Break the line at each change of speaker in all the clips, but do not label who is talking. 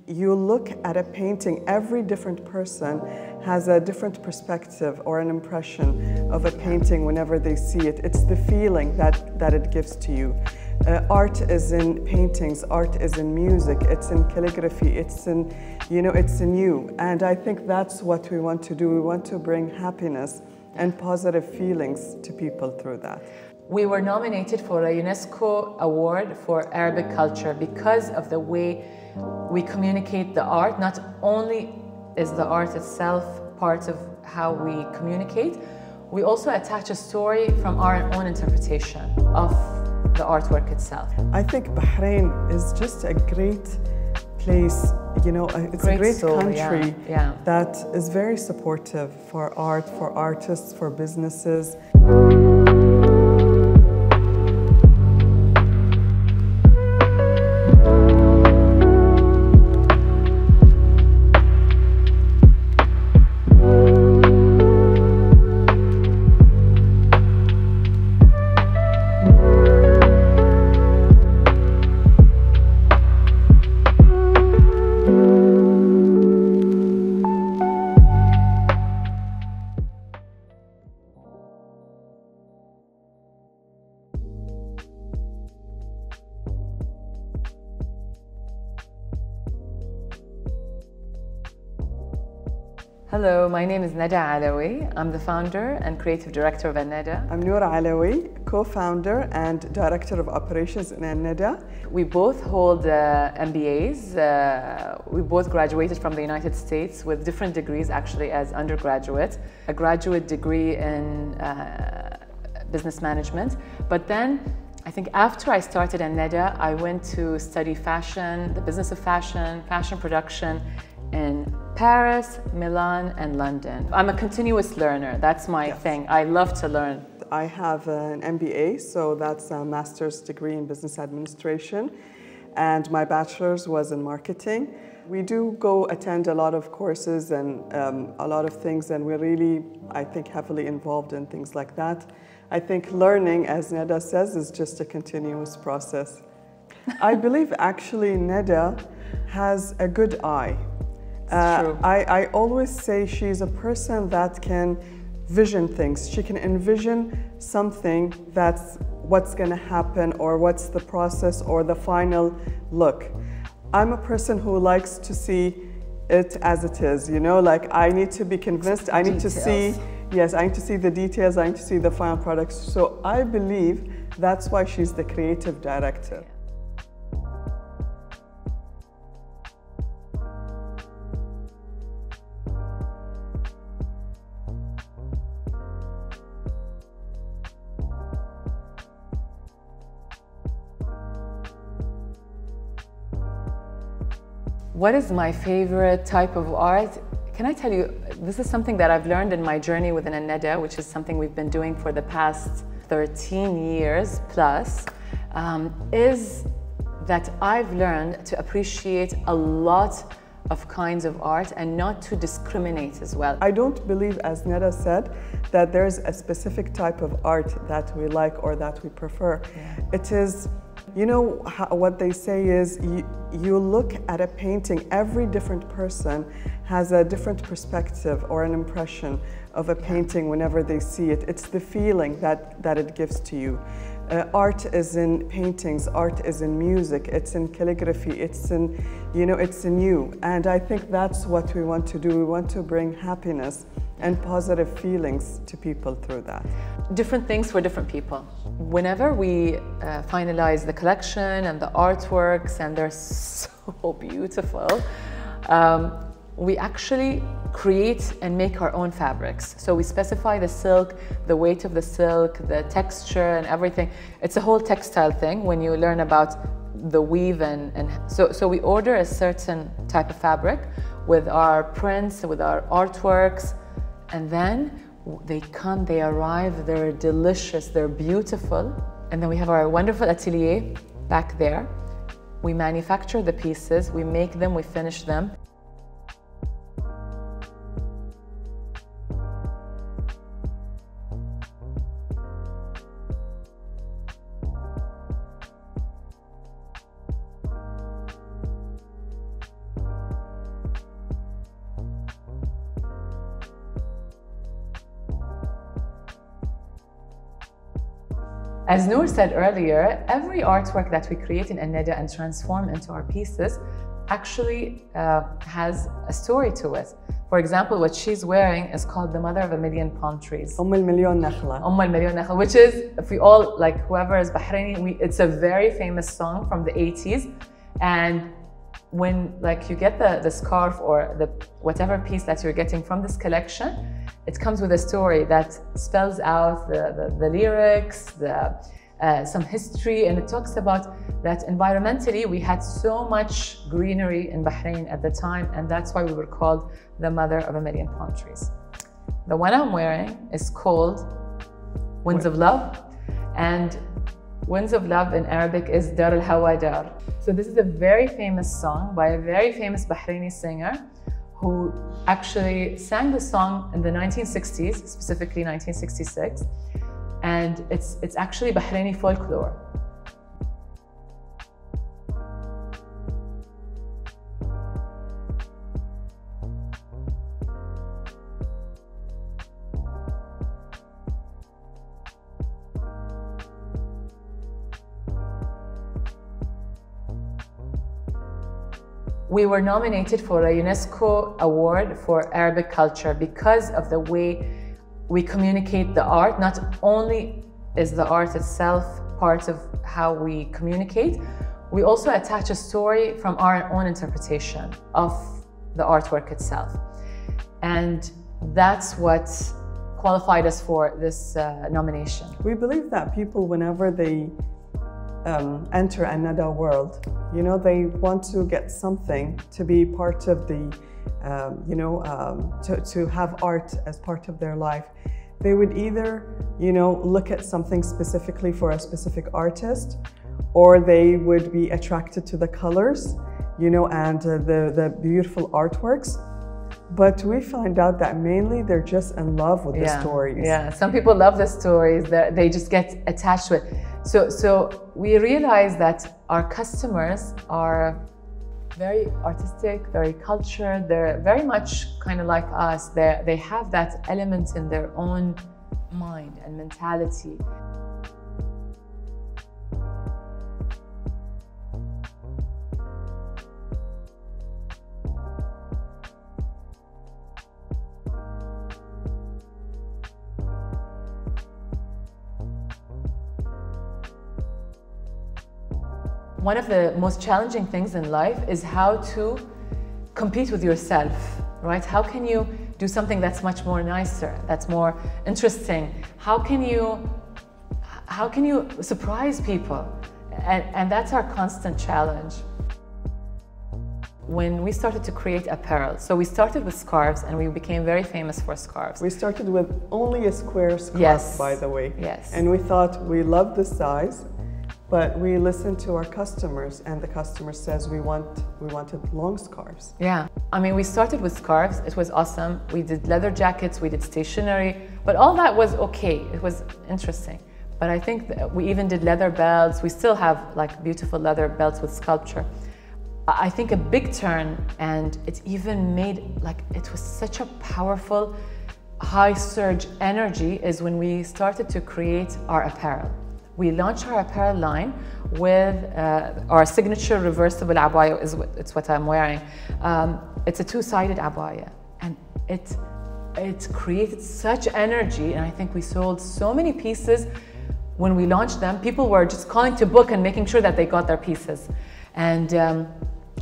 You look at a painting, every different person has a different perspective or an impression of a painting whenever they see it. It's the feeling that it gives to you. Art is in paintings, art is in music, it's in calligraphy, it's in you. And I think that's what we want to do. We want to bring happiness and positive feelings to people through that.
We were nominated for a UNESCO award for Arabic culture because of the way we communicate the art. Not only is the art itself part of how we communicate, we also attach a story from our own interpretation of the artwork itself.
I think Bahrain is just a great place, it's a great country that is very supportive for art, for artists, for businesses.
Hello, my name is Nada Alawi. I'm the founder and creative director of Nada.
I'm Noor Alawi, co-founder and director of operations in Nada.
We both hold MBAs. We both graduated from the United States with different degrees actually as undergraduate. A graduate degree in business management. But then I think after I started Nada, I went to study fashion, the business of fashion, fashion production, in Paris, Milan, and London. I'm a continuous learner. That's my thing. I love to learn.
I have an MBA, so that's a master's degree in business administration, and my bachelor's was in marketing. We do go attend a lot of courses and a lot of things, and we're really, I think, heavily involved in things like that. I think learning, as Nada says, is just a continuous process. I believe actually Nada has a good eye. I always say she's a person that can vision things. She can envision something that's what's going to happen or what's the process or the final look. I'm a person who likes to see it as it is, like I need to be convinced, I need to see, I need to see the details, I need to see the final products. So I believe that's why she's the creative director.
What is my favorite type of art? Can I tell you, this is something that I've learned in my journey within Nada, which is something we've been doing for the past 13 years plus, is that I've learned to appreciate a lot of kinds of art and not to discriminate as well.
I don't believe, as Nada said, that there's a specific type of art that we like or that we prefer. It is, what they say is, you look at a painting, every different person has a different perspective or an impression of a painting whenever they see it. It's the feeling that it gives to you. Art is in paintings, art is in music, it's in calligraphy, it's in you. And I think that's what we want to do. We want to bring happiness and positive feelings to people through that.
Different things for different people. Whenever we finalize the collection and the artworks, and they're so beautiful, we actually create and make our own fabrics. So we specify the silk, the weight of the silk, the texture and everything. It's a whole textile thing when you learn about the weave so we order a certain type of fabric with our prints, with our artworks, and then they come, they arrive, they're delicious, they're beautiful. And then we have our wonderful atelier back there. We manufacture the pieces, we make them, we finish them. As Noor said earlier, every artwork that we create in Neda and transform into our pieces actually has a story to it. For example, what she's wearing is called the mother of a million palm trees.
المليون نخلة.
المليون نخلة, which is, if we all, like whoever is Bahraini, it's a very famous song from the 80s. And when like you get the scarf or the whatever piece that you're getting from this collection, it comes with a story that spells out the lyrics, some history, and it talks about that environmentally we had so much greenery in Bahrain at the time, and that's why we were called the mother of a million palm trees. The one I'm wearing is called Winds of Love, and Winds of Love in Arabic is Dar al-Hawa Dar. So this is a very famous song by a very famous Bahraini singer who actually sang the song in the 1960s, specifically 1966. And it's actually Bahraini folklore. We were nominated for a UNESCO award for Arabic culture because of the way we communicate the art. Not only is the art itself part of how we communicate, we also attach a story from our own interpretation of the artwork itself. And that's what qualified us for this nomination.
We believe that people, whenever they enter another world, you know, they want to get something to be part of the, to have art as part of their life. They would either, you know, look at something specifically for a specific artist, or they would be attracted to the colors, you know, and the beautiful artworks. But we find out that mainly they're just in love with the stories.
Yeah, some people love the stories, they just get attached to it. So we realize that our customers are very artistic, very cultured, they're very much kind of like us. They have that element in their own mind and mentality. One of the most challenging things in life is how to compete with yourself, right? How can you do something that's much more nicer, that's more interesting? How can you surprise people? And that's our constant challenge. When we started to create apparel, so we started with scarves and we became very famous for scarves.
We started with only a square scarf,
yes,
by the way.
Yes.
And we thought we loved the size, but we listened to our customers, and the customer says we wanted long scarves.
Yeah, I mean, we started with scarves. It was awesome. We did leather jackets, we did stationery, but all that was okay. It was interesting. But I think that we even did leather belts. We still have like beautiful leather belts with sculpture. I think a big turn, and it even made like, it was such a powerful high surge energy, is when we started to create our apparel. We launched our apparel line with our signature reversible abaya. It's what I'm wearing. It's a two-sided abaya, and it created such energy, and I think we sold so many pieces when we launched them. People were just calling to book and making sure that they got their pieces. And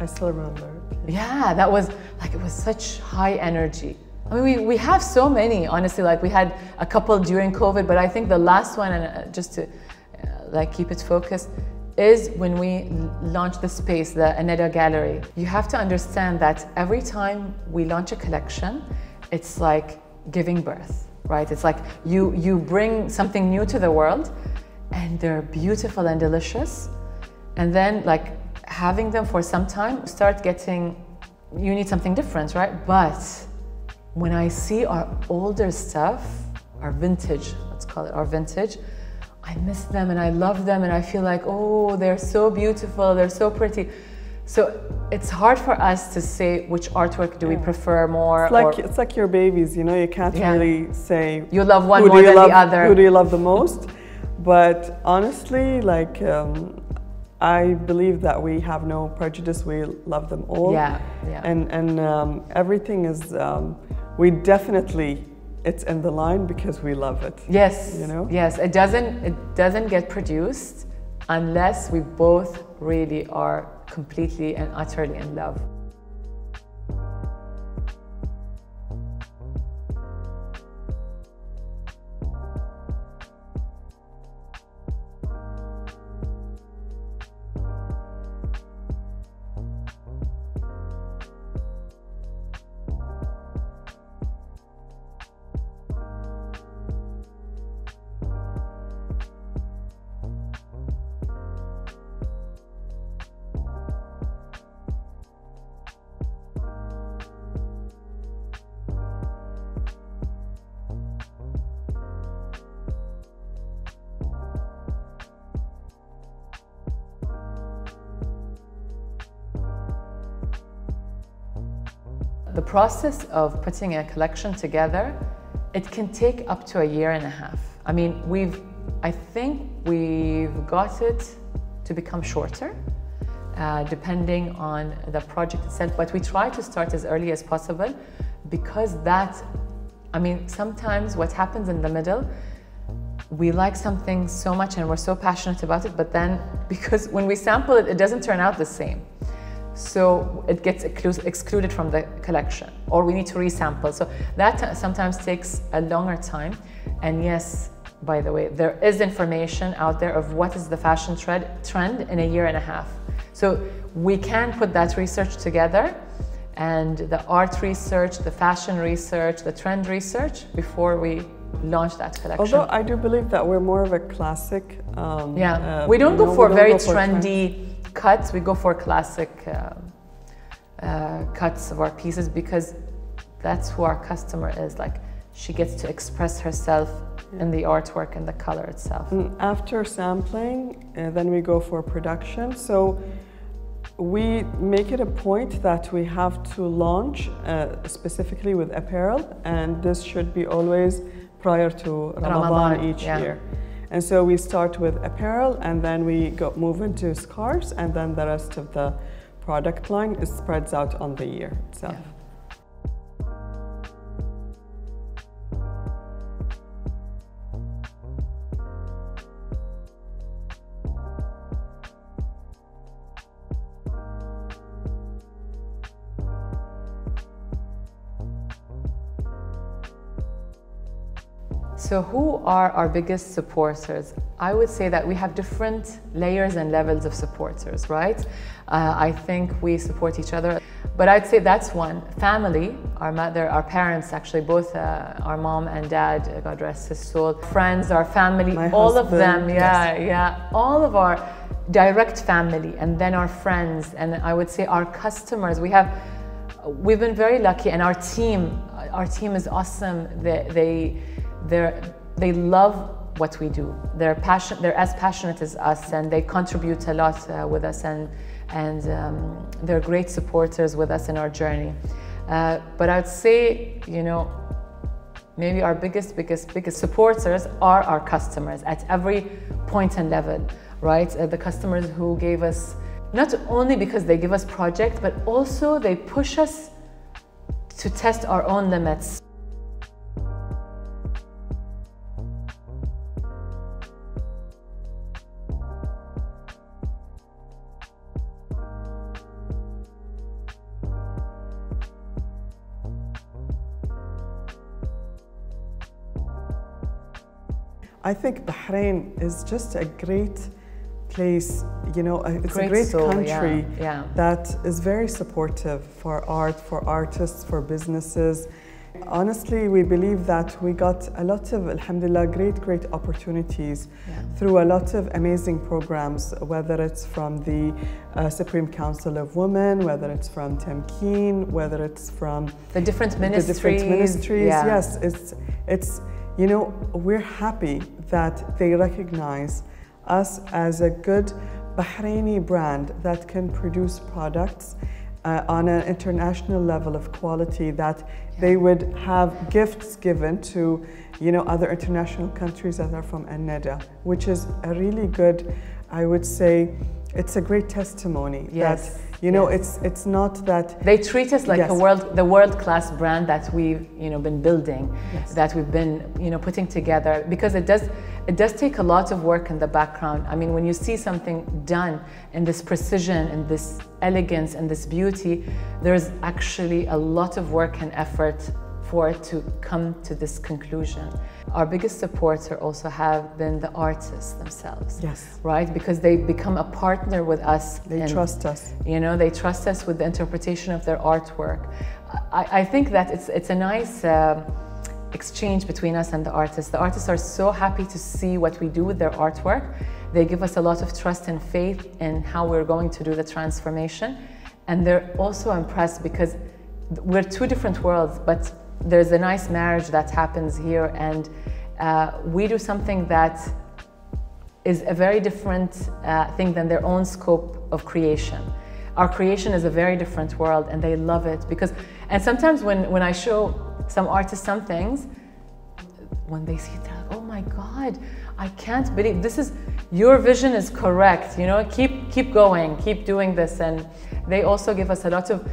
I still remember.
Yeah, that was like, it was such high energy. I mean, we have so many, honestly. Like, we had a couple during COVID, but I think the last one, and just to like keep it focused, is when we launched the space, the Neda Gallery. You have to understand that every time we launch a collection, it's like giving birth, right? It's like you bring something new to the world, and they're beautiful and delicious, and then like having them for some time, start getting, you need something different, right? But when I see our older stuff, our vintage, let's call it our vintage, I miss them and I love them, and I feel like, oh, they're so beautiful, they're so pretty. So it's hard for us to say which artwork do we prefer more.
It's like your babies, you know, you can't really say
you love one more than the other.
Who do you love the most? But honestly, like, I believe that we have no prejudice. We love them all.
Yeah, yeah.
And everything is, we definitely, it's in the line because we love it.
Yes,
you know?
Yes, it doesn't get produced unless we both really are completely and utterly in love. The process of putting a collection together, it can take up to 1.5 years. I mean, I think we've got it to become shorter, depending on the project itself, but we try to start as early as possible because I mean, sometimes what happens in the middle, we like something so much and we're so passionate about it, but then because when we sample it, it doesn't turn out the same. So it gets excluded from the collection, or we need to resample. So that sometimes takes a longer time. And yes, by the way, there is information out there of what is the fashion trend in 1.5 years. So we can put that research together, and the art research, the fashion research, the trend research before we launch that collection.
Although I do believe that we're more of a classic.
We don't go for very trendy cuts. We go for classic cuts of our pieces because that's who our customer is. Like, she gets to express herself in the artwork and the color itself.
After sampling, then we go for production. So we make it a point that we have to launch specifically with apparel, and this should be always prior to Ramadan each year. And so we start with apparel, and then we move into scarves, and then the rest of the product line spreads out on the year itself.
Yeah. So who are our biggest supporters? I would say that we have different layers and levels of supporters, right? I think we support each other, but I'd say that's one. Family, our mother, our parents, actually, both our mom and dad, God rest his soul. Friends, our family,
My
all
husband,
of them,
yes.
all of our direct family, and then our friends, and I would say our customers. We've been very lucky, and our team is awesome. They love what we do. They're as passionate as us, and they contribute a lot with us, and they're great supporters with us in our journey. But I'd say, you know, maybe our biggest supporters are our customers at every point and level, right? The customers who gave us, not only because they give us projects, but also they push us to test our own limits.
I think Bahrain is just a great place, you know, it's a great
soul,
country
yeah.
that is very supportive for art, for artists, for businesses. Honestly, we believe that we got a lot of, alhamdulillah, great opportunities through a lot of amazing programs, whether it's from the Supreme Council of Women, whether it's from Temkeen, whether it's from
the different ministries.
Yes, it's you know, we're happy that they recognize us as a good Bahraini brand that can produce products on an international level of quality, that they would have gifts given to, you know, other international countries that are from Neda, which is a really good, I would say, it's a great testimony.
Yes.
That, you know, it's not that
they treat us like
yes.
the world-class brand that we've, you know, been building,
yes.
that we've been, you know, putting together, because it does take a lot of work in the background. I mean, when you see something done in this precision and this elegance and this beauty, there's actually a lot of work and effort for it to come to this conclusion. Our biggest supporter also have been the artists themselves.
Yes.
Right? Because they become a partner with us.
They trust us.
You know, they trust us with the interpretation of their artwork. I think that it's a nice exchange between us and the artists. The artists are so happy to see what we do with their artwork. They give us a lot of trust and faith in how we're going to do the transformation. And they're also impressed because we're two different worlds, but there's a nice marriage that happens here, and we do something that is a very different thing than their own scope of creation. Our creation is a very different world, and they love it because, and sometimes when I show some artists some things, when they see that, oh my God, I can't believe this is, your vision is correct, you know, keep going, keep doing this. And they also give us a lot of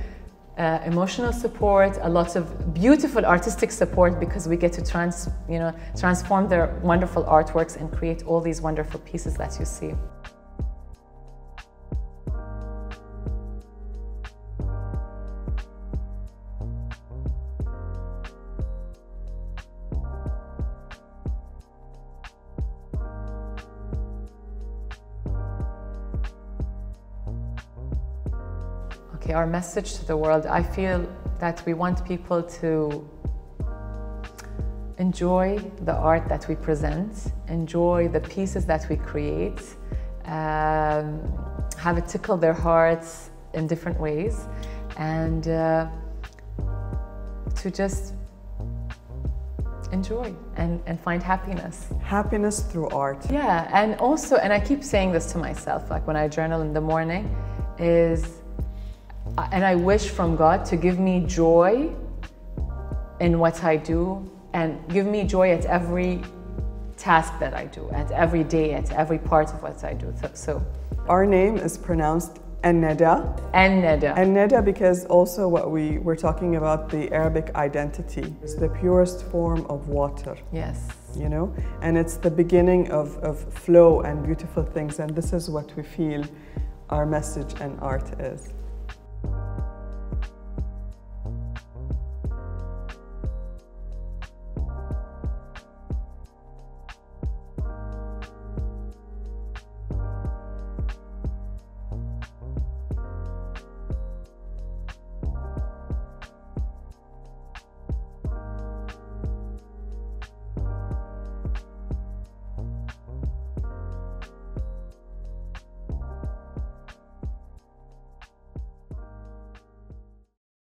emotional support, a lot of beautiful artistic support, because we get to transform their wonderful artworks and create all these wonderful pieces that you see. Okay, our message to the world, I feel that we want people to enjoy the art that we present, enjoy the pieces that we create, have it tickle their hearts in different ways, and to just enjoy and find happiness.
Happiness through art.
Yeah, and also, and I keep saying this to myself, like when I journal in the morning, and I wish from God to give me joy in what I do, and give me joy at every task that I do, at every day, at every part of what I do. So
our name is pronounced Neda.
Neda.
Neda, because also what we were talking about, the Arabic identity is the purest form of water.
Yes.
You know, and it's the beginning of flow and beautiful things, and this is what we feel our message and art is.